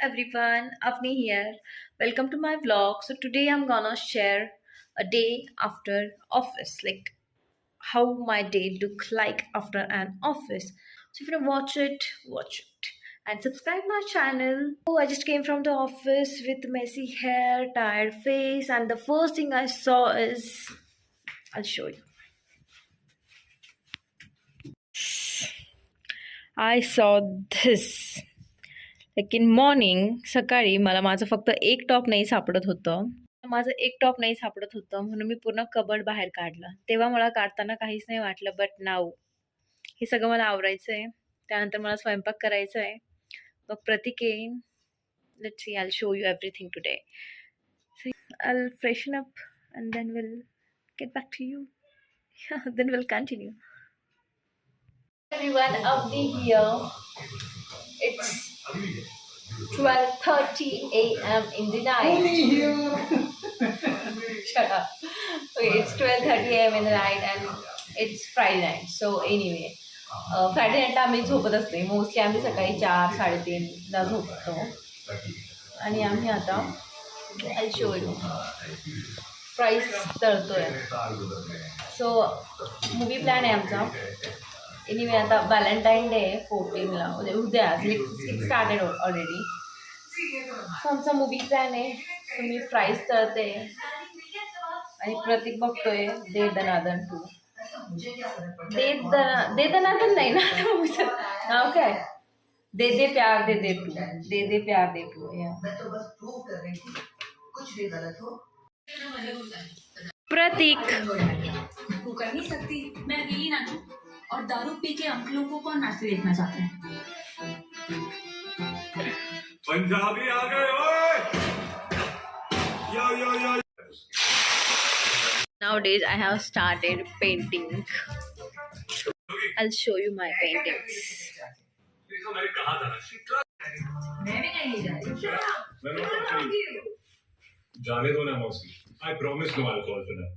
everyone, Avni here. Welcome to my vlog. So today I'm gonna share a day after office, like how my day look like after an office. So if you wanna watch it. And subscribe my channel. Oh, I just came from the office with messy hair, tired face, and the first thing I saw is I'll show you. I saw this. Like in morning सकाळी मला माझं फक्त एक top नाही सापडत होतं. म्हणून मी पूर्ण कबर्ड बाहेर काढलं. तेव्हा मला काढताना काहीच नाही वाटलं, बट नाऊ हे सगळं मला आवरायचं आहे. त्यानंतर मला स्वयंपाक करायचा आहे. मग प्रतीक येईन. Let's see, I show you everything today. I'll freshen up and then we'll get back to you. Then we'll continue. Everyone, Avni here. It's 12:30 a.m. in the night. Shut up. Okay, it's 12:30 a.m. in the night and it's Friday night. So anyway, Friday night आम्ही झोपत असते. Mostly आम्ही सकाळी 4-3:30ला झोपतो. आणि आम्ही आता I'll show you. Fries तळतोय. सो मूवी प्लॅन आहे आमचा. एनिवे आता व्हॅलेंटाईन डे 14ला उद्या इट स्टार्टेड ऑलरेडी. सो आमचा मूवी प्लॅन आहे. सो मी फ्राईज तळते आणि प्रतीक बघतोय दे दनादन 2. दे दनादन नाही ना नाव काय, दे दे प्यार दे दे 2. दे दे प्यार दे 2. प्रतीक वो कर नहीं सकती, मैं अकेली नाचूं और दारू पी के अंकलों को कौन नाचते देखना चाहते हैं? पंजाबी आ गए ओए यो यो यो. Nowadays I have started painting. I'll show you my paintings. मैंने कहा था ना, मैं भी कहीं नहीं जा रही. जाने दो ना मौसी. I promise no alcohol tonight.